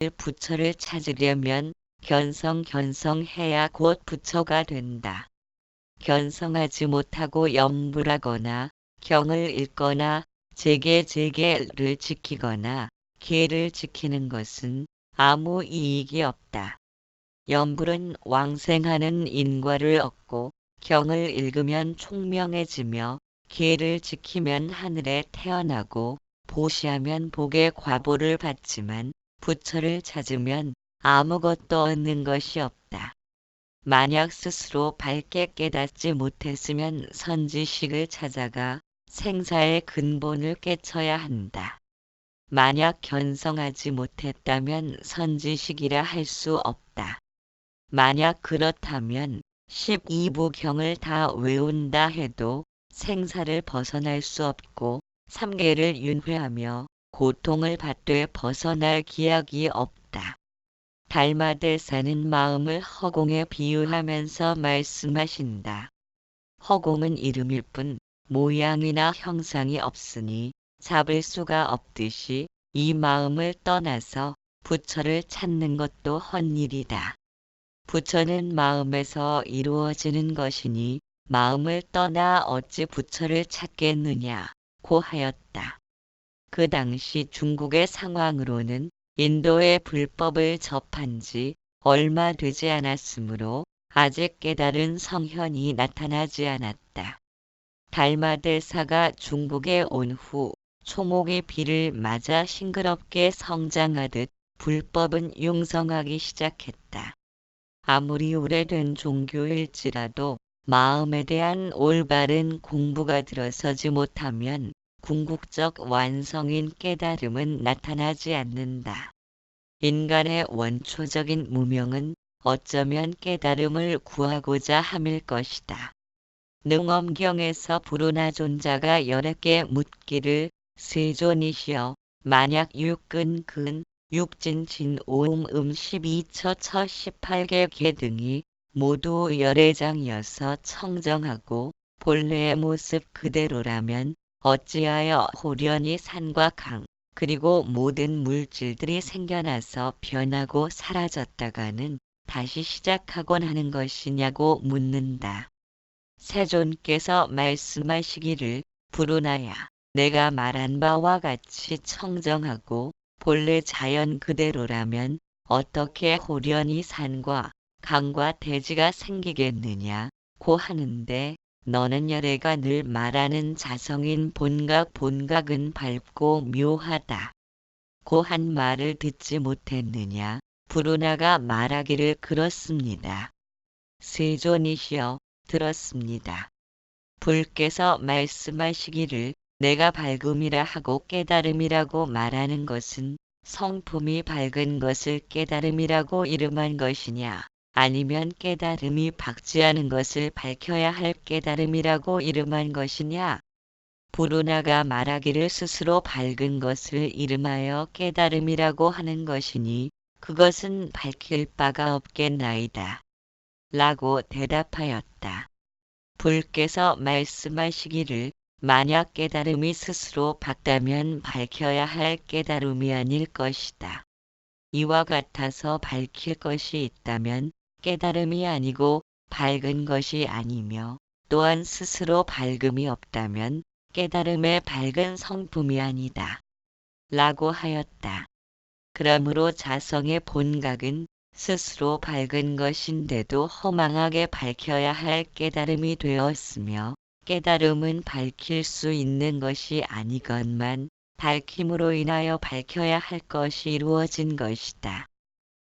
부처를 찾으려면 견성해야 곧 부처가 된다. 견성하지 못하고 염불하거나 경을 읽거나 제계를 지키거나 계를 지키는 것은 아무 이익이 없다. 염불은 왕생하는 인과를 얻고 경을 읽으면 총명해지며 계를 지키면 하늘에 태어나고 보시하면 복의 과보를 받지만 부처를 찾으면 아무것도 얻는 것이 없다. 만약 스스로 밝게 깨닫지 못했으면 선지식을 찾아가 생사의 근본을 깨쳐야 한다. 만약 견성하지 못했다면 선지식이라 할 수 없다. 만약 그렇다면 12부경을 다 외운다 해도 생사를 벗어날 수 없고 삼계를 윤회하며 고통을 받되 벗어날 기약이 없다. 달마대사는 마음을 허공에 비유하면서 말씀하신다. 허공은 이름일 뿐 모양이나 형상이 없으니 잡을 수가 없듯이 이 마음을 떠나서 부처를 찾는 것도 헛일이다. 부처는 마음에서 이루어지는 것이니 마음을 떠나 어찌 부처를 찾겠느냐고 하였다. 그 당시 중국의 상황으로는 인도의 불법을 접한 지 얼마 되지 않았으므로 아직 깨달은 성현이 나타나지 않았다. 달마대사가 중국에 온 후 초목의 비를 맞아 싱그럽게 성장하듯 불법은 융성하기 시작했다. 아무리 오래된 종교일지라도 마음에 대한 올바른 공부가 들어서지 못하면 궁극적 완성인 깨달음은 나타나지 않는다. 인간의 원초적인 무명은 어쩌면 깨달음을 구하고자 함일 것이다. 능엄경에서 부르나 존자가 여러 개 묻기를 세존이시여 만약 육근 육진 진 오음 12처 처 18개 개 등이 모두 열애장이어서 청정하고 본래의 모습 그대로라면 어찌하여 호련히 산과 강 그리고 모든 물질들이 생겨나서 변하고 사라졌다가는 다시 시작하곤 하는 것이냐고 묻는다. 세존께서 말씀하시기를 부르나야 내가 말한 바와 같이 청정하고 본래 자연 그대로라면 어떻게 호련히 산과 강과 대지가 생기겠느냐고 하는데 너는 열애가 늘 말하는 자성인 본각은 밝고 묘하다. 고 한 말을 듣지 못했느냐. 부르나가 말하기를 그렇습니다. 세존이시여 들었습니다. 불께서 말씀하시기를 내가 밝음이라 하고 깨달음이라고 말하는 것은 성품이 밝은 것을 깨달음이라고 이름한 것이냐 아니면 깨달음이 밝지 않은 것을 밝혀야 할 깨달음이라고 이름한 것이냐. 부르나가 말하기를 스스로 밝은 것을 이름하여 깨달음이라고 하는 것이니 그것은 밝힐 바가 없겠나이다. 라고 대답하였다. 불께서 말씀하시기를 만약 깨달음이 스스로 밝다면 밝혀야 할 깨달음이 아닐 것이다. 이와 같아서 밝힐 것이 있다면 깨달음이 아니고 밝은 것이 아니며 또한 스스로 밝음이 없다면 깨달음의 밝은 성품이 아니다. 라고 하였다. 그러므로 자성의 본각은 스스로 밝은 것인데도 허망하게 밝혀야 할 깨달음이 되었으며 깨달음은 밝힐 수 있는 것이 아니건만 밝힘으로 인하여 밝혀야 할 것이 이루어진 것이다.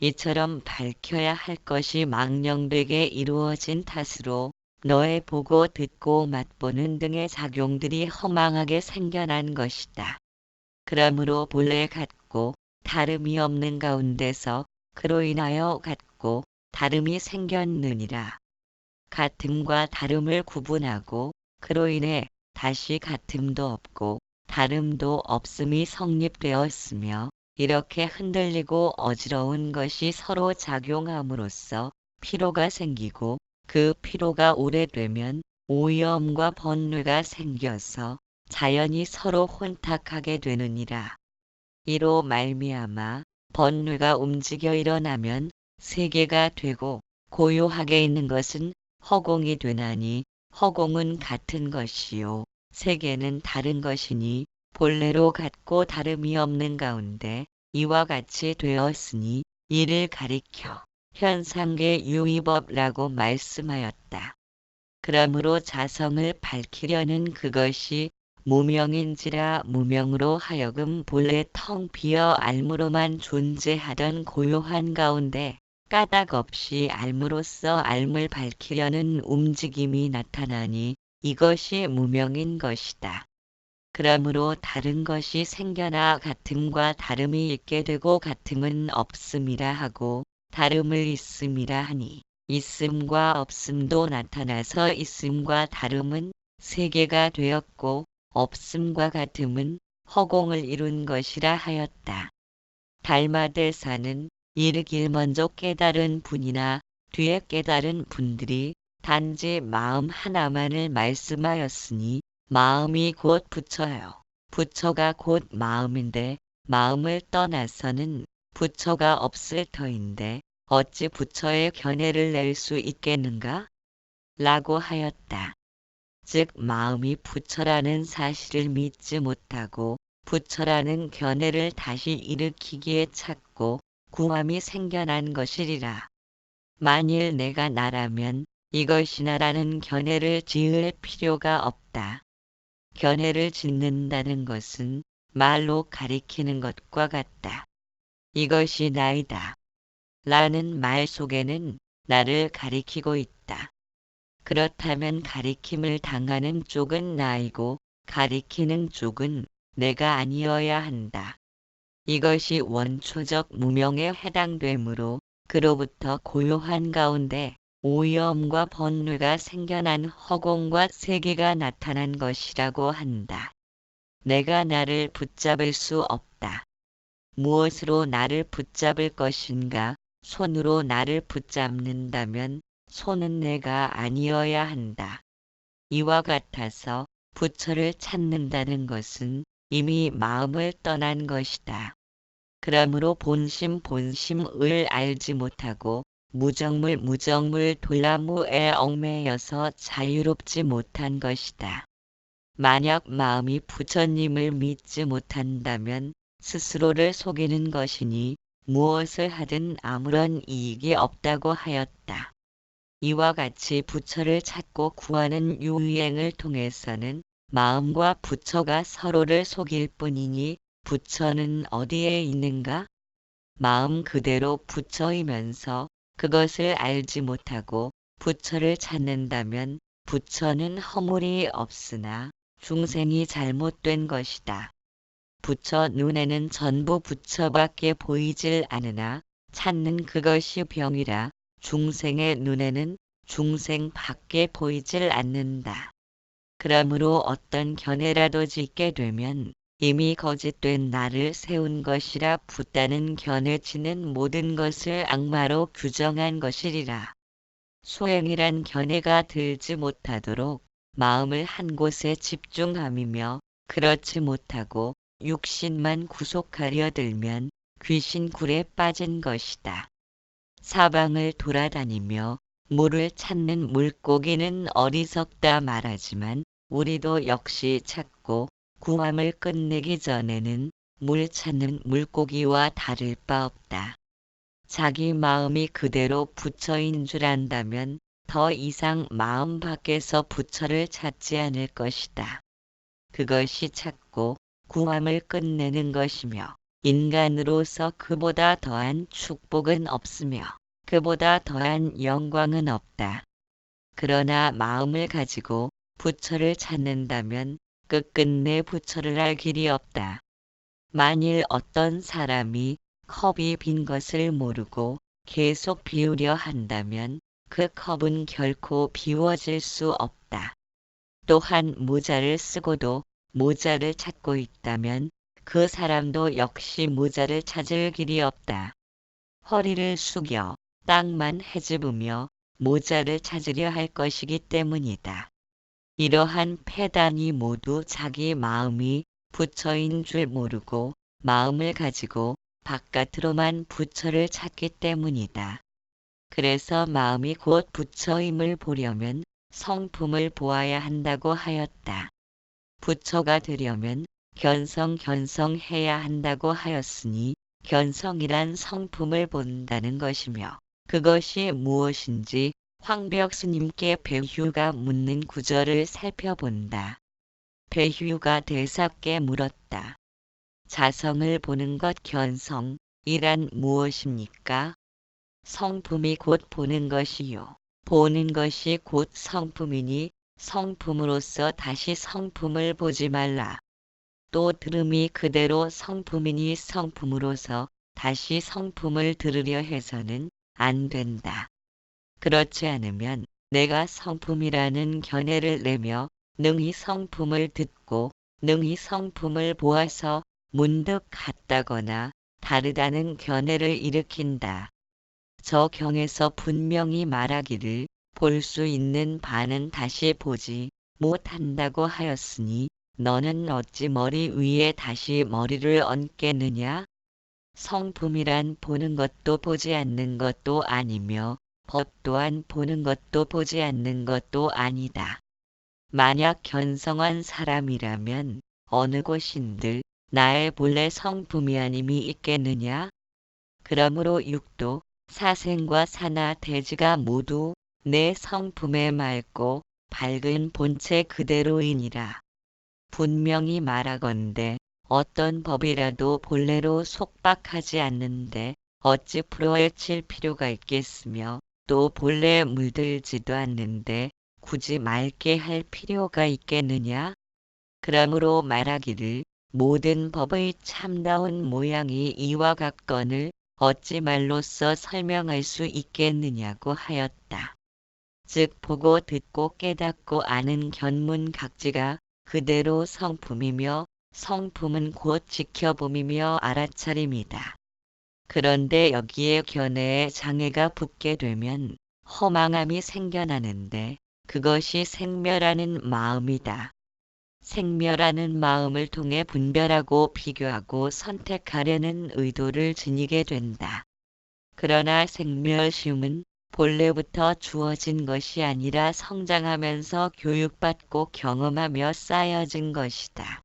이처럼 밝혀야 할 것이 망령되게 이루어진 탓으로 너의 보고 듣고 맛보는 등의 작용들이 허망하게 생겨난 것이다. 그러므로 본래 같고 다름이 없는 가운데서 그로 인하여 같고 다름이 생겼느니라. 같음과 다름을 구분하고 그로 인해 다시 같음도 없고 다름도 없음이 성립되었으며 이렇게 흔들리고 어지러운 것이 서로 작용함으로써 피로가 생기고 그 피로가 오래되면 오염과 번뇌가 생겨서 자연이 서로 혼탁하게 되느니라. 이로 말미암아 번뇌가 움직여 일어나면 세계가 되고 고요하게 있는 것은 허공이 되나니 허공은 같은 것이요 세계는 다른 것이니 본래로 같고 다름이 없는 가운데 이와 같이 되었으니 이를 가리켜 현상계 유의법이라고 말씀하였다. 그러므로 자성을 밝히려는 그것이 무명인지라 무명으로 하여금 본래 텅 비어 알무로만 존재하던 고요한 가운데 까닭 없이 알무로서 알물 밝히려는 움직임이 나타나니 이것이 무명인 것이다. 그러므로 다른 것이 생겨나 같음과 다름이 있게 되고 같음은 없음이라 하고 다름을 있음이라 하니 있음과 없음도 나타나서 있음과 다름은 세계가 되었고 없음과 같음은 허공을 이룬 것이라 하였다. 달마대사는 이르길 먼저 깨달은 분이나 뒤에 깨달은 분들이 단지 마음 하나만을 말씀하였으니 마음이 곧 부처요. 부처가 곧 마음인데 마음을 떠나서는 부처가 없을 터인데 어찌 부처의 견해를 낼 수 있겠는가? 라고 하였다. 즉 마음이 부처라는 사실을 믿지 못하고 부처라는 견해를 다시 일으키기에 찾고 구함이 생겨난 것이리라. 만일 내가 나라면 이것이 나라는 견해를 지을 필요가 없다. 견해를 짓는다는 것은 말로 가리키는 것과 같다. 이것이 나이다. 라는 말 속에는 나를 가리키고 있다. 그렇다면 가리킴을 당하는 쪽은 나이고 가리키는 쪽은 내가 아니어야 한다. 이것이 원초적 무명에 해당되므로 그로부터 고요한 가운데 오염과 번뇌가 생겨난 허공과 세계가 나타난 것이라고 한다. 내가 나를 붙잡을 수 없다. 무엇으로 나를 붙잡을 것인가? 손으로 나를 붙잡는다면 손은 내가 아니어야 한다. 이와 같아서 부처를 찾는다는 것은 이미 마음을 떠난 것이다. 그러므로 본심을 알지 못하고 무정물 돌나무에 얽매여서 자유롭지 못한 것이다. 만약 마음이 부처님을 믿지 못한다면 스스로를 속이는 것이니 무엇을 하든 아무런 이익이 없다고 하였다. 이와 같이 부처를 찾고 구하는 유의행을 통해서는 마음과 부처가 서로를 속일 뿐이니 부처는 어디에 있는가? 마음 그대로 부처이면서 그것을 알지 못하고 부처를 찾는다면 부처는 허물이 없으나 중생이 잘못된 것이다. 부처 눈에는 전부 부처밖에 보이질 않으나 찾는 그것이 병이라 중생의 눈에는 중생밖에 보이질 않는다. 그러므로 어떤 견해라도 짓게 되면 이미 거짓된 나를 세운 것이라 붙다는 견해치는 모든 것을 악마로 규정한 것이리라. 소행이란 견해가 들지 못하도록 마음을 한 곳에 집중함이며 그렇지 못하고 육신만 구속하려 들면 귀신굴에 빠진 것이다. 사방을 돌아다니며 물을 찾는 물고기는 어리석다 말하지만 우리도 역시 찾고 구함을 끝내기 전에는 물 찾는 물고기와 다를 바 없다. 자기 마음이 그대로 부처인 줄 안다면 더 이상 마음 밖에서 부처를 찾지 않을 것이다. 그것이 찾고 구함을 끝내는 것이며 인간으로서 그보다 더한 축복은 없으며 그보다 더한 영광은 없다. 그러나 마음을 가지고 부처를 찾는다면 끝끝내 부처를 알 길이 없다. 만일 어떤 사람이 컵이 빈 것을 모르고 계속 비우려 한다면 그 컵은 결코 비워질 수 없다. 또한 모자를 쓰고도 모자를 찾고 있다면 그 사람도 역시 모자를 찾을 길이 없다. 허리를 숙여 땅만 헤집으며 모자를 찾으려 할 것이기 때문이다. 이러한 패단이 모두 자기 마음이 부처인 줄 모르고 마음을 가지고 바깥으로만 부처를 찾기 때문이다. 그래서 마음이 곧 부처임을 보려면 성품을 보아야 한다고 하였다. 부처가 되려면 견성해야 한다고 하였으니 견성이란 성품을 본다는 것이며 그것이 무엇인지 황벽 스님께 배휴가 묻는 구절을 살펴본다. 배휴가 대사께 물었다. 자성을 보는 것 견성이란 무엇입니까? 성품이 곧 보는 것이요. 보는 것이 곧 성품이니 성품으로서 다시 성품을 보지 말라. 또 들음이 그대로 성품이니 성품으로서 다시 성품을 들으려 해서는 안 된다. 그렇지 않으면 내가 성품이라는 견해를 내며 능히 성품을 듣고 능히 성품을 보아서 문득 같다거나 다르다는 견해를 일으킨다. 저 경에서 분명히 말하기를 볼 수 있는 바는 다시 보지 못한다고 하였으니 너는 어찌 머리 위에 다시 머리를 얹겠느냐? 성품이란 보는 것도 보지 않는 것도 아니며 법 또한 보는 것도 보지 않는 것도 아니다. 만약 견성한 사람이라면 어느 곳인들 나의 본래 성품이 아님이 있겠느냐? 그러므로 육도, 사생과 사나 대지가 모두 내 성품에 맑고 밝은 본체 그대로이니라. 분명히 말하건대 어떤 법이라도 본래로 속박하지 않는데 어찌 풀어헤칠 필요가 있겠으며 또 본래 물들지도 않는데 굳이 맑게 할 필요가 있겠느냐? 그러므로 말하기를 모든 법의 참다운 모양이 이와 같거늘 어찌 말로써 설명할 수 있겠느냐고 하였다. 즉 보고 듣고 깨닫고 아는 견문각지가 그대로 성품이며 성품은 곧 지켜봄이며 알아차림이다. 그런데 여기에 견해에 장애가 붙게 되면 허망함이 생겨나는데 그것이 생멸하는 마음이다. 생멸하는 마음을 통해 분별하고 비교하고 선택하려는 의도를 지니게 된다. 그러나 생멸심은 본래부터 주어진 것이 아니라 성장하면서 교육받고 경험하며 쌓여진 것이다.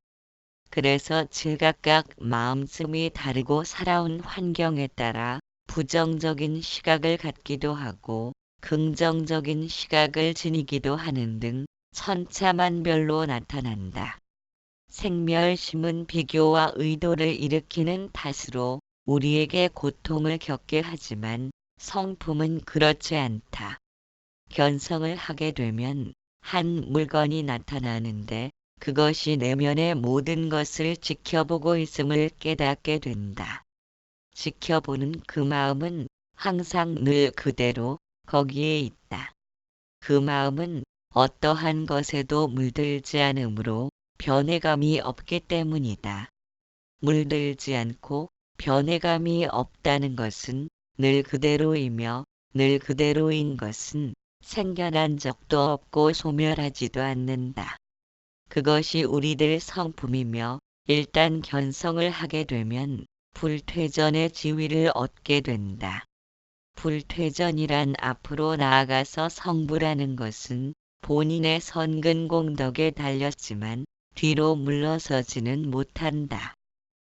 그래서 제각각 마음씀이 다르고 살아온 환경에 따라 부정적인 시각을 갖기도 하고 긍정적인 시각을 지니기도 하는 등 천차만별로 나타난다. 생멸심은 비교와 의도를 일으키는 탓으로 우리에게 고통을 겪게 하지만 성품은 그렇지 않다. 견성을 하게 되면 한 물건이 나타나는데 그것이 내면의 모든 것을 지켜보고 있음을 깨닫게 된다. 지켜보는 그 마음은 항상 늘 그대로 거기에 있다. 그 마음은 어떠한 것에도 물들지 않으므로 변해감이 없기 때문이다. 물들지 않고 변해감이 없다는 것은 늘 그대로이며 늘 그대로인 것은 생겨난 적도 없고 소멸하지도 않는다. 그것이 우리들 성품이며 일단 견성을 하게 되면 불퇴전의 지위를 얻게 된다. 불퇴전이란 앞으로 나아가서 성불하는 것은 본인의 선근공덕에 달렸지만 뒤로 물러서지는 못한다.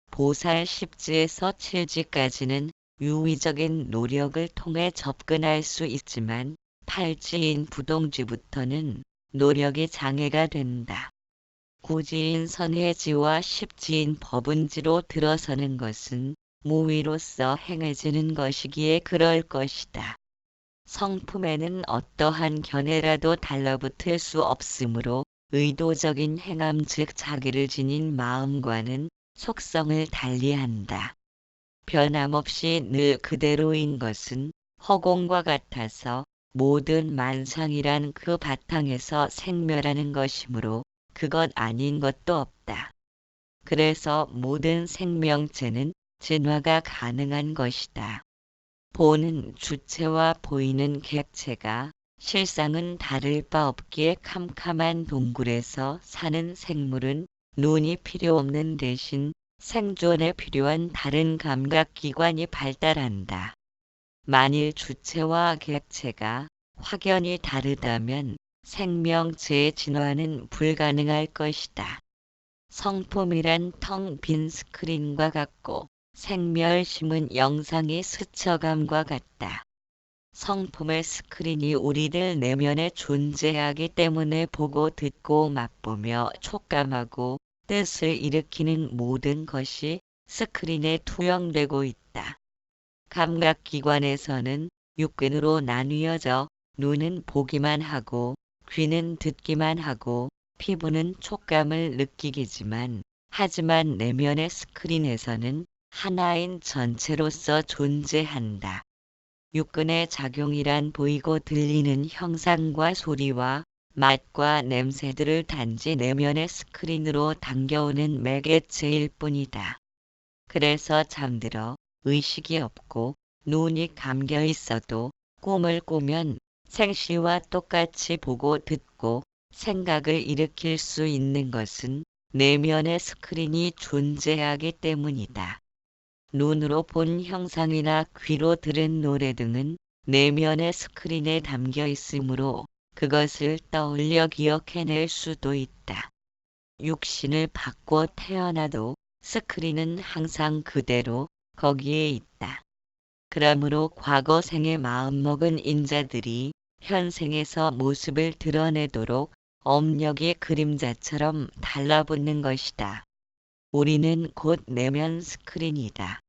보살 10지에서 7지까지는 유의적인 노력을 통해 접근할 수 있지만 8지인 부동지부터는 노력이 장애가 된다. 9지인 선해지와 10지인 법은지로 들어서는 것은 무위로서 행해지는 것이기에 그럴 것이다. 성품에는 어떠한 견해라도 달라붙을 수 없으므로 의도적인 행함 즉 자기를 지닌 마음과는 속성을 달리한다. 변함없이 늘 그대로인 것은 허공과 같아서 모든 만상이란 그 바탕에서 생멸하는 것이므로 그것 아닌 것도 없다. 그래서 모든 생명체는 진화가 가능한 것이다. 보는 주체와 보이는 객체가 실상은 다를 바 없기에 캄캄한 동굴에서 사는 생물은 눈이 필요 없는 대신 생존에 필요한 다른 감각기관이 발달한다. 만일 주체와 객체가 확연히 다르다면 생명체의 진화는 불가능할 것이다. 성품이란 텅 빈 스크린과 같고 생멸심은 영상이 스쳐감과 같다. 성품의 스크린이 우리들 내면에 존재하기 때문에 보고 듣고 맛보며 촉감하고 뜻을 일으키는 모든 것이 스크린에 투영되고 있다. 감각기관에서는 육근으로 나뉘어져 눈은 보기만 하고 귀는 듣기만 하고 피부는 촉감을 느끼기지만 하지만 내면의 스크린에서는 하나인 전체로서 존재한다. 육근의 작용이란 보이고 들리는 형상과 소리와 맛과 냄새들을 단지 내면의 스크린으로 당겨오는 매개체일 뿐이다. 그래서 잠들어 의식이 없고 눈이 감겨 있어도 꿈을 꾸면 생시와 똑같이 보고 듣고 생각을 일으킬 수 있는 것은 내면의 스크린이 존재하기 때문이다. 눈으로 본 형상이나 귀로 들은 노래 등은 내면의 스크린에 담겨 있으므로 그것을 떠올려 기억해낼 수도 있다. 육신을 바꿔 태어나도 스크린은 항상 그대로 거기에 있다. 그러므로 과거 생에 마음먹은 인자들이 현생에서 모습을 드러내도록 업력이 그림자처럼 달라붙는 것이다. 우리는 곧 내면 스크린이다.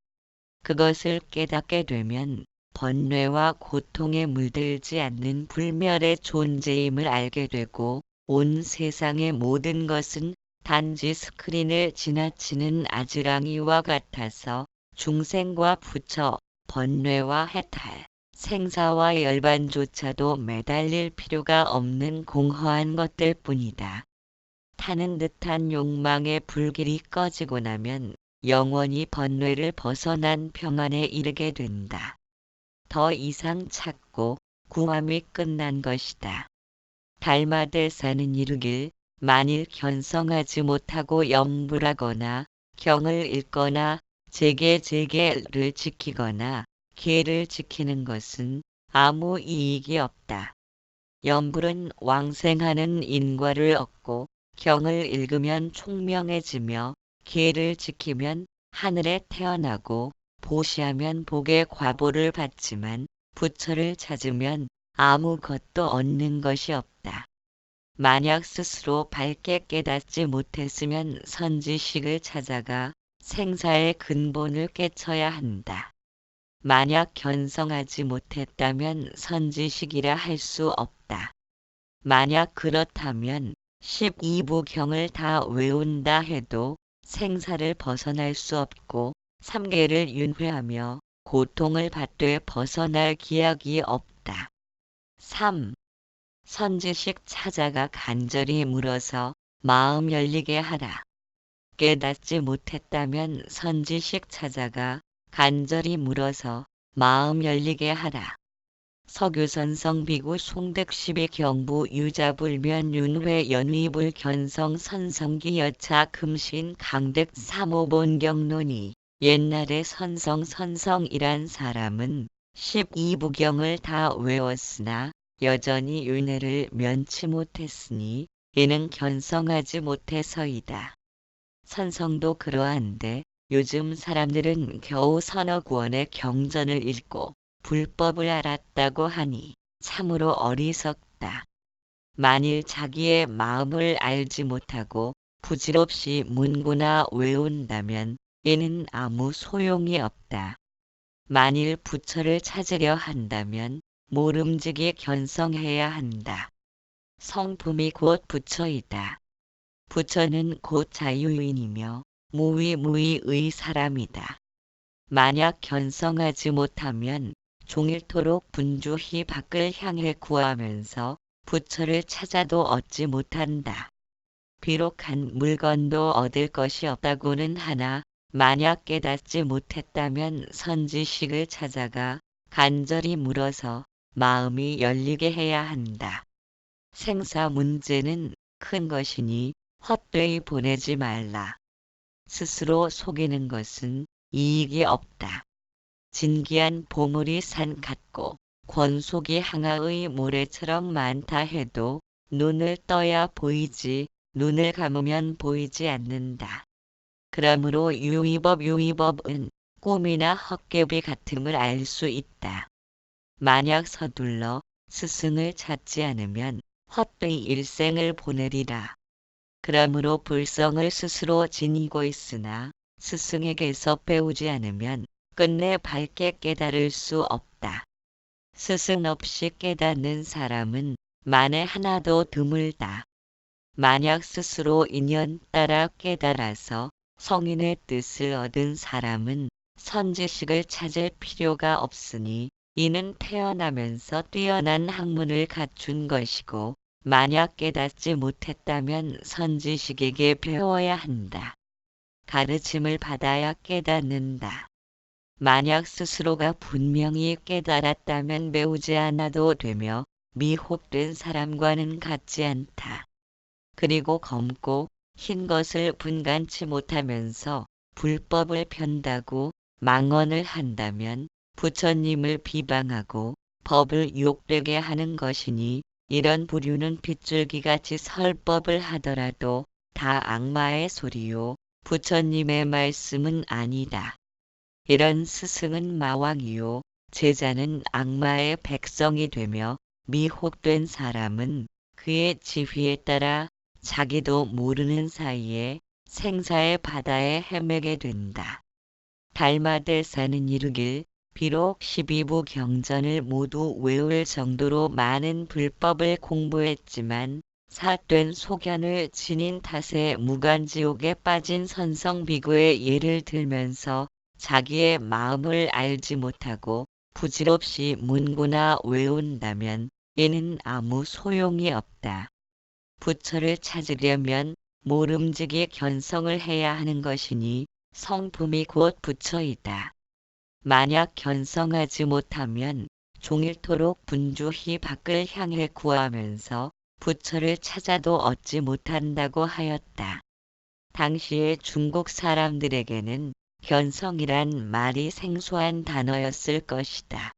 그것을 깨닫게 되면 번뇌와 고통에 물들지 않는 불멸의 존재임을 알게 되고 온 세상의 모든 것은 단지 스크린을 지나치는 아지랑이와 같아서 중생과 부처, 번뇌와 해탈, 생사와 열반조차도 매달릴 필요가 없는 공허한 것들 뿐이다. 타는 듯한 욕망의 불길이 꺼지고 나면 영원히 번뇌를 벗어난 평안에 이르게 된다. 더 이상 찾고 구함이 끝난 것이다. 달마대사는 이르길 만일 견성하지 못하고 염불하거나 경을 읽거나 제계를 지키거나 계를 지키는 것은 아무 이익이 없다. 염불은 왕생하는 인과를 얻고 경을 읽으면 총명해지며 계를 지키면 하늘에 태어나고 보시하면 복의 과보를 받지만 부처를 찾으면 아무것도 얻는 것이 없다. 만약 스스로 밝게 깨닫지 못했으면 선지식을 찾아가 생사의 근본을 깨쳐야 한다. 만약 견성하지 못했다면 선지식이라 할 수 없다. 만약 그렇다면 12부경을 다 외운다 해도 생사를 벗어날 수 없고 삼계를 윤회하며 고통을 받되 벗어날 기약이 없다. 3. 선지식 찾아가 간절히 물어서 마음 열리게 하라. 깨닫지 못했다면 선지식 찾아가 간절히 물어서 마음 열리게 하라. 서규선성 비구 송득십이 경부 유자불면 윤회 연위불 견성 선성기 여차 금신 강득 삼오본경론이 옛날에 선성이란 사람은 12부경을 다 외웠으나 여전히 윤회를 면치 못했으니 이는 견성하지 못해서이다. 선성도 그러한데 요즘 사람들은 겨우 서너 권의 경전을 읽고 불법을 알았다고 하니 참으로 어리석다. 만일 자기의 마음을 알지 못하고 부질없이 문구나 외운다면 이는 아무 소용이 없다. 만일 부처를 찾으려 한다면 모름지기 견성해야 한다. 성품이 곧 부처이다. 부처는 곧 자유인이며 무위무위의 사람이다. 만약 견성하지 못하면 종일토록 분주히 밖을 향해 구하면서 부처를 찾아도 얻지 못한다. 비록 한 물건도 얻을 것이 없다고는 하나 만약 깨닫지 못했다면 선지식을 찾아가 간절히 물어서 마음이 열리게 해야 한다. 생사 문제는 큰 것이니 헛되이 보내지 말라. 스스로 속이는 것은 이익이 없다. 진기한 보물이 산 같고 권속이 항아의 모래처럼 많다 해도 눈을 떠야 보이지 눈을 감으면 보이지 않는다. 그러므로 유의법은 꿈이나 헛개비 같음을 알 수 있다. 만약 서둘러 스승을 찾지 않으면 헛되이 일생을 보내리라. 그러므로 불성을 스스로 지니고 있으나 스승에게서 배우지 않으면 끝내 밝게 깨달을 수 없다. 스승 없이 깨닫는 사람은 만에 하나도 드물다. 만약 스스로 인연 따라 깨달아서 성인의 뜻을 얻은 사람은 선지식을 찾을 필요가 없으니 이는 태어나면서 뛰어난 학문을 갖춘 것이고 만약 깨닫지 못했다면 선지식에게 배워야 한다. 가르침을 받아야 깨닫는다. 만약 스스로가 분명히 깨달았다면 배우지 않아도 되며 미혹된 사람과는 같지 않다. 그리고 검고 흰 것을 분간치 못하면서 불법을 편다고 망언을 한다면 부처님을 비방하고 법을 욕되게 하는 것이니 이런 부류는 빗줄기같이 설법을 하더라도 다 악마의 소리요 부처님의 말씀은 아니다. 이런 스승은 마왕이요 제자는 악마의 백성이 되며 미혹된 사람은 그의 지휘에 따라 자기도 모르는 사이에 생사의 바다에 헤매게 된다. 달마대사는 이르길 비록 12부 경전을 모두 외울 정도로 많은 불법을 공부했지만 삿된 소견을 지닌 탓에 무간지옥에 빠진 선성비구의 예를 들면서 자기의 마음을 알지 못하고 부질없이 문구나 외운다면 이는 아무 소용이 없다. 부처를 찾으려면 모름지기 견성을 해야 하는 것이니 성품이 곧 부처이다. 만약 견성하지 못하면 종일토록 분주히 밖을 향해 구하면서 부처를 찾아도 얻지 못한다고 하였다. 당시의 중국 사람들에게는 견성이란 말이 생소한 단어였을 것이다.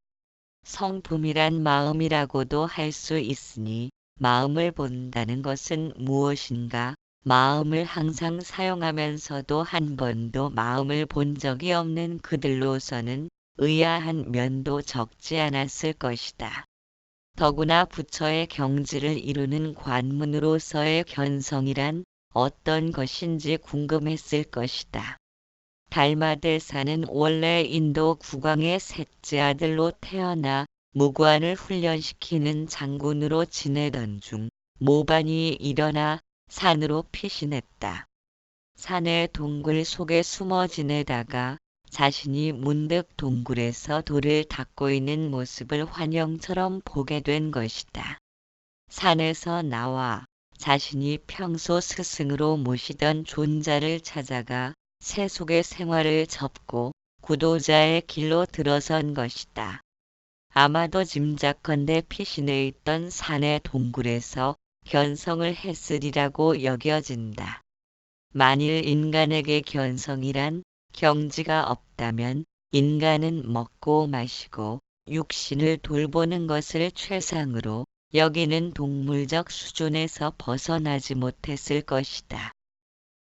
성품이란 마음이라고도 할 수 있으니 마음을 본다는 것은 무엇인가? 마음을 항상 사용하면서도 한 번도 마음을 본 적이 없는 그들로서는 의아한 면도 적지 않았을 것이다. 더구나 부처의 경지를 이루는 관문으로서의 견성이란 어떤 것인지 궁금했을 것이다. 달마대사는 원래 인도 국왕의 셋째 아들로 태어나 무관을 훈련시키는 장군으로 지내던 중 모반이 일어나 산으로 피신했다. 산의 동굴 속에 숨어 지내다가 자신이 문득 동굴에서 돌을 닦고 있는 모습을 환영처럼 보게 된 것이다. 산에서 나와 자신이 평소 스승으로 모시던 존자를 찾아가 새 속의 생활을 접고 구도자의 길로 들어선 것이다. 아마도 짐작컨대 피신해 있던 산의 동굴에서 견성을 했으리라고 여겨진다. 만일 인간에게 견성이란 경지가 없다면 인간은 먹고 마시고 육신을 돌보는 것을 최상으로 여기는 동물적 수준에서 벗어나지 못했을 것이다.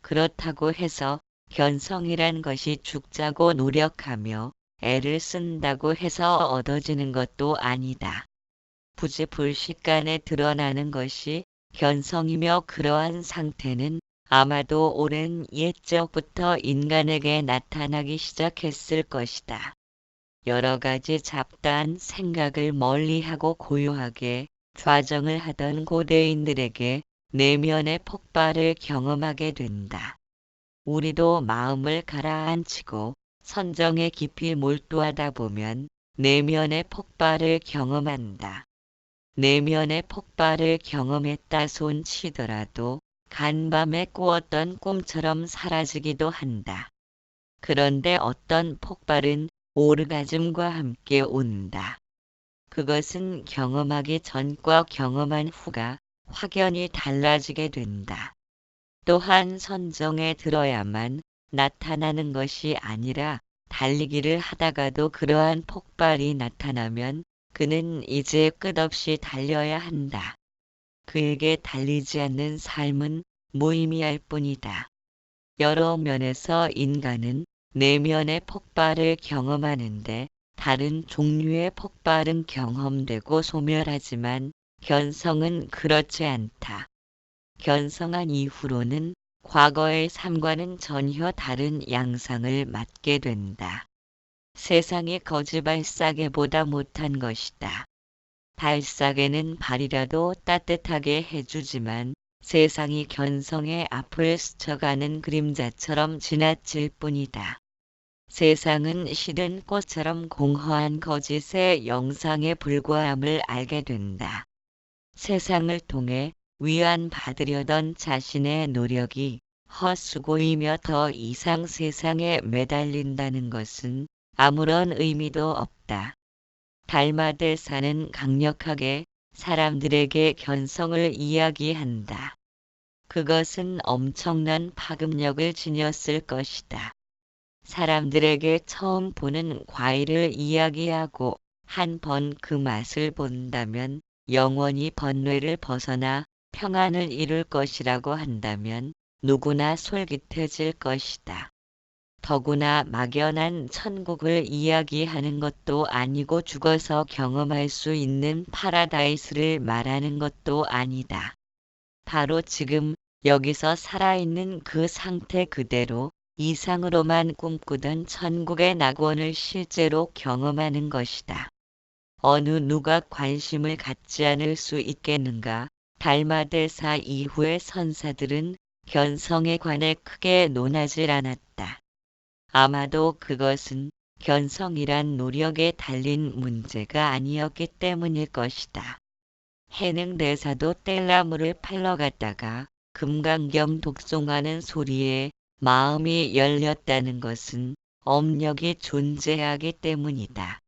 그렇다고 해서 견성이란 것이 죽자고 노력하며 애를 쓴다고 해서 얻어지는 것도 아니다. 부지불식간에 드러나는 것이 견성이며 그러한 상태는 아마도 오랜 옛적부터 인간에게 나타나기 시작했을 것이다. 여러 가지 잡다한 생각을 멀리하고 고요하게 좌정을 하던 고대인들에게 내면의 폭발을 경험하게 된다. 우리도 마음을 가라앉히고 선정에 깊이 몰두하다 보면 내면의 폭발을 경험한다. 내면의 폭발을 경험했다 손치더라도 간밤에 꾸었던 꿈처럼 사라지기도 한다. 그런데 어떤 폭발은 오르가즘과 함께 온다. 그것은 경험하기 전과 경험한 후가 확연히 달라지게 된다. 또한 선정에 들어야만 나타나는 것이 아니라 달리기를 하다가도 그러한 폭발이 나타나면 그는 이제 끝없이 달려야 한다. 그에게 달리지 않는 삶은 무의미할 뿐이다. 여러 면에서 인간은 내면의 폭발을 경험하는데 다른 종류의 폭발은 경험되고 소멸하지만 견성은 그렇지 않다. 견성한 이후로는 과거의 삶과는 전혀 다른 양상을 맞게 된다. 세상의 거지발사계보다 못한 것이다. 발사계는 발이라도 따뜻하게 해주지만 세상이 견성의 앞을 스쳐가는 그림자처럼 지나칠 뿐이다. 세상은 시든 꽃처럼 공허한 거짓의 영상에 불과함을 알게 된다. 세상을 통해 위안받으려던 자신의 노력이 헛수고이며 더 이상 세상에 매달린다는 것은 아무런 의미도 없다. 달마대사는 강력하게 사람들에게 견성을 이야기한다. 그것은 엄청난 파급력을 지녔을 것이다. 사람들에게 처음 보는 과일을 이야기하고 한 번 그 맛을 본다면 영원히 번뇌를 벗어나 평안을 이룰 것이라고 한다면 누구나 솔깃해질 것이다. 더구나 막연한 천국을 이야기하는 것도 아니고 죽어서 경험할 수 있는 파라다이스를 말하는 것도 아니다. 바로 지금 여기서 살아있는 그 상태 그대로 이상으로만 꿈꾸던 천국의 낙원을 실제로 경험하는 것이다. 어느 누가 관심을 갖지 않을 수 있겠는가? 달마대사 이후의 선사들은 견성에 관해 크게 논하질 않았다. 아마도 그것은 견성이란 노력에 달린 문제가 아니었기 때문일 것이다. 해능대사도 뗄나무를 팔러 갔다가 금강경 독송하는 소리에 마음이 열렸다는 것은 업력이 존재하기 때문이다.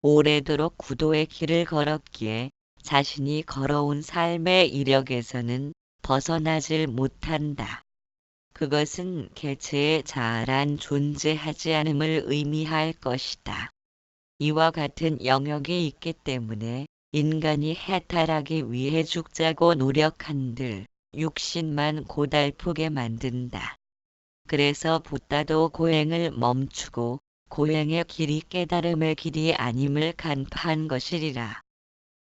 오래도록 구도의 길을 걸었기에 자신이 걸어온 삶의 이력에서는 벗어나질 못한다. 그것은 개체의 자아란 존재하지 않음을 의미할 것이다. 이와 같은 영역이 있기 때문에 인간이 해탈하기 위해 죽자고 노력한들 육신만 고달프게 만든다. 그래서 붓다도 고행을 멈추고 고행의 길이 깨달음의 길이 아님을 간파한 것이리라.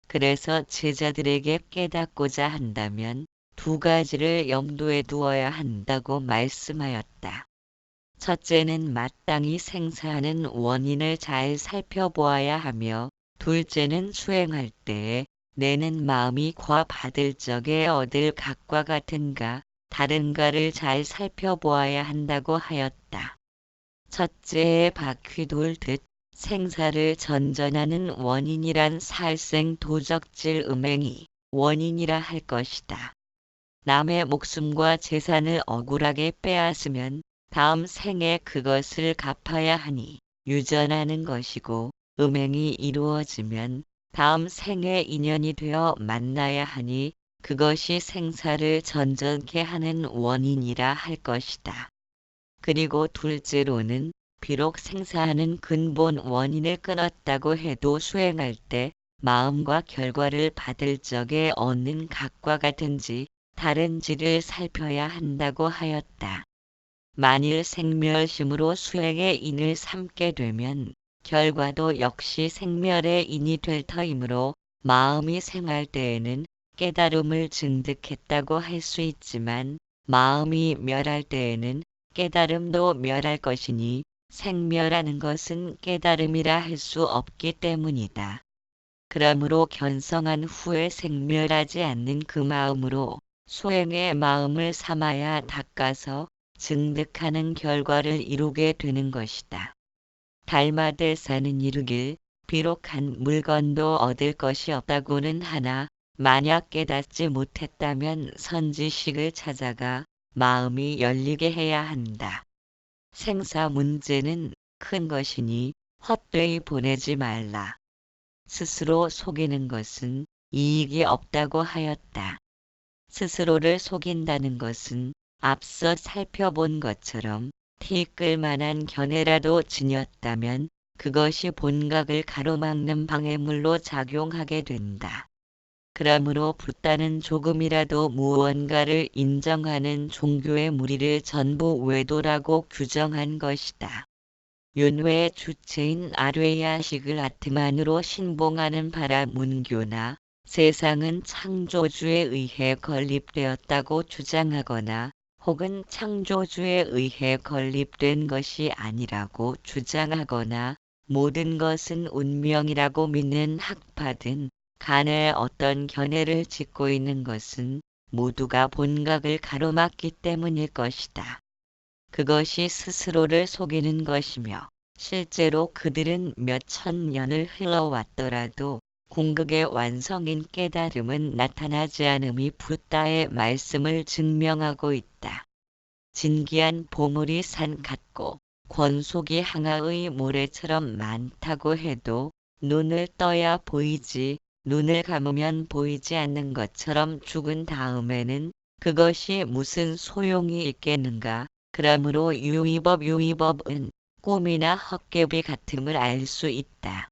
그래서 제자들에게 깨닫고자 한다면 두 가지를 염두에 두어야 한다고 말씀하였다. 첫째는 마땅히 생사하는 원인을 잘 살펴보아야 하며 둘째는 수행할 때에 내는 마음이 과 받을 적에 얻을 각과 같은가 다른가를 잘 살펴보아야 한다고 하였다. 첫째에 바퀴 돌듯 생사를 전전하는 원인이란 살생 도적질 음행이 원인이라 할 것이다. 남의 목숨과 재산을 억울하게 빼앗으면 다음 생에 그것을 갚아야 하니 유전하는 것이고 음행이 이루어지면 다음 생에 인연이 되어 만나야 하니 그것이 생사를 전전케 하는 원인이라 할 것이다. 그리고 둘째로는 비록 생사하는 근본 원인을 끊었다고 해도 수행할 때 마음과 결과를 받을 적에 얻는 각과 같은지 다른지를 살펴야 한다고 하였다. 만일 생멸심으로 수행의 인을 삼게 되면 결과도 역시 생멸의 인이 될 터이므로 마음이 생할 때에는 깨달음을 증득했다고 할 수 있지만 마음이 멸할 때에는 깨달음도 멸할 것이니 생멸하는 것은 깨달음이라 할 수 없기 때문이다. 그러므로 견성한 후에 생멸하지 않는 그 마음으로 수행의 마음을 삼아야 닦아서 증득하는 결과를 이루게 되는 것이다. 달마대사는 이르길 비록 한 물건도 얻을 것이 없다고는 하나 만약 깨닫지 못했다면 선지식을 찾아가 마음이 열리게 해야 한다. 생사 문제는 큰 것이니 헛되이 보내지 말라. 스스로 속이는 것은 이익이 없다고 하였다. 스스로를 속인다는 것은 앞서 살펴본 것처럼 티끌 만한 견해라도 지녔다면 그것이 본각을 가로막는 방해물로 작용하게 된다. 그러므로 붓다는 조금이라도 무언가를 인정하는 종교의 무리를 전부 외도라고 규정한 것이다. 윤회의 주체인 아뢰야식을 아트만으로 신봉하는 바라문교나 세상은 창조주에 의해 건립되었다고 주장하거나 혹은 창조주에 의해 건립된 것이 아니라고 주장하거나 모든 것은 운명이라고 믿는 학파든 간에 어떤 견해를 짓고 있는 것은 모두가 본각을 가로막기 때문일 것이다. 그것이 스스로를 속이는 것이며 실제로 그들은 몇 천 년을 흘러왔더라도 궁극의 완성인 깨달음은 나타나지 않음이 붓다의 말씀을 증명하고 있다. 진기한 보물이 산 같고 권속이 항아의 모래처럼 많다고 해도 눈을 떠야 보이지 눈을 감으면 보이지 않는 것처럼 죽은 다음에는 그것이 무슨 소용이 있겠는가. 그러므로 유의법은 꿈이나 헛개비 같음을 알 수 있다.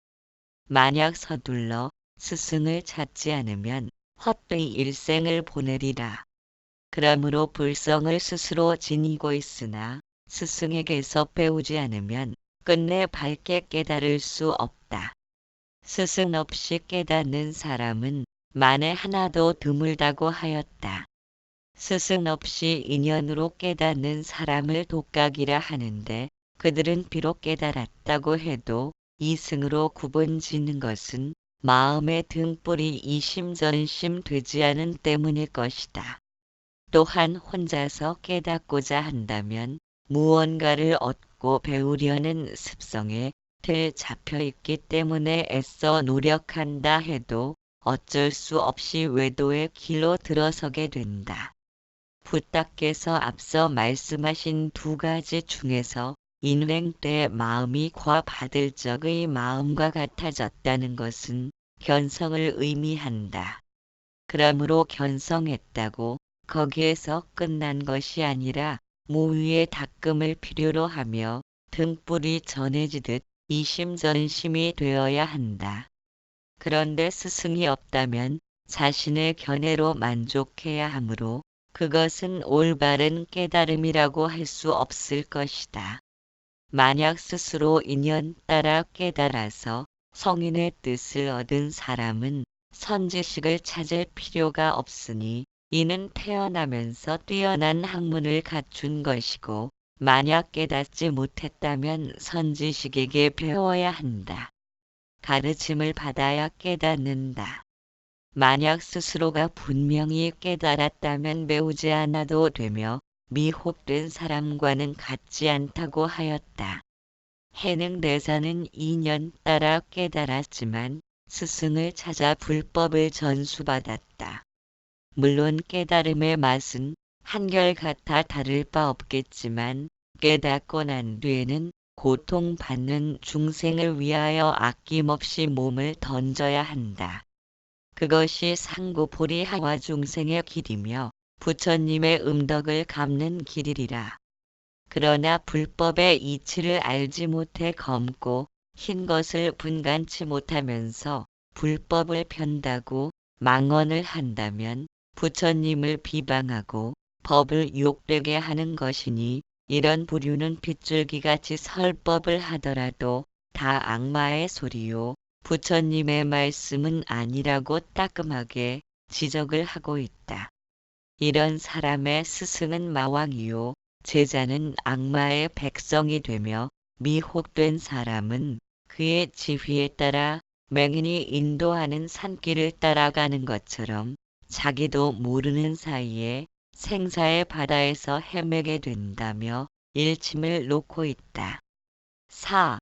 만약 서둘러 스승을 찾지 않으면 헛되이 일생을 보내리라. 그러므로 불성을 스스로 지니고 있으나 스승에게서 배우지 않으면 끝내 밝게 깨달을 수 없다. 스승 없이 깨닫는 사람은 만에 하나도 드물다고 하였다. 스승 없이 인연으로 깨닫는 사람을 독각이라 하는데 그들은 비록 깨달았다고 해도 이승으로 구분짓는 것은 마음의 등불이 이심전심 되지 않은 때문일 것이다. 또한 혼자서 깨닫고자 한다면 무언가를 얻고 배우려는 습성에 틀 잡혀있기 때문에 애써 노력한다 해도 어쩔 수 없이 외도의 길로 들어서게 된다. 붓다께서 앞서 말씀하신 두 가지 중에서 인횡 때 마음이 과받을 적의 마음과 같아졌다는 것은 견성을 의미한다. 그러므로 견성했다고 거기에서 끝난 것이 아니라 무위의 닦음을 필요로 하며 등불이 전해지듯 이심전심이 되어야 한다. 그런데 스승이 없다면 자신의 견해로 만족해야 하므로 그것은 올바른 깨달음이라고 할 수 없을 것이다. 만약 스스로 인연 따라 깨달아서 성인의 뜻을 얻은 사람은 선지식을 찾을 필요가 없으니 이는 태어나면서 뛰어난 학문을 갖춘 것이고 만약 깨닫지 못했다면 선지식에게 배워야 한다. 가르침을 받아야 깨닫는다. 만약 스스로가 분명히 깨달았다면 배우지 않아도 되며 미혹된 사람과는 같지 않다고 하였다. 해능대사는 2년 따라 깨달았지만 스승을 찾아 불법을 전수받았다. 물론 깨달음의 맛은 한결같아 다를 바 없겠지만 깨닫고 난 뒤에는 고통받는 중생을 위하여 아낌없이 몸을 던져야 한다. 그것이 상구보리 하와 중생의 길이며 부처님의 음덕을 갚는 길이리라. 그러나 불법의 이치를 알지 못해 검고 흰 것을 분간치 못하면서 불법을 편다고 망언을 한다면 부처님을 비방하고 법을 욕되게 하는 것이니 이런 부류는 빗줄기같이 설법을 하더라도 다 악마의 소리요. 부처님의 말씀은 아니라고 따끔하게 지적을 하고 있다. 이런 사람의 스승은 마왕이요. 제자는 악마의 백성이 되며 미혹된 사람은 그의 지휘에 따라 맹인이 인도하는 산길을 따라가는 것처럼 자기도 모르는 사이에 생사의 바다에서 헤매게 된다며 일침을 놓고 있다. 4.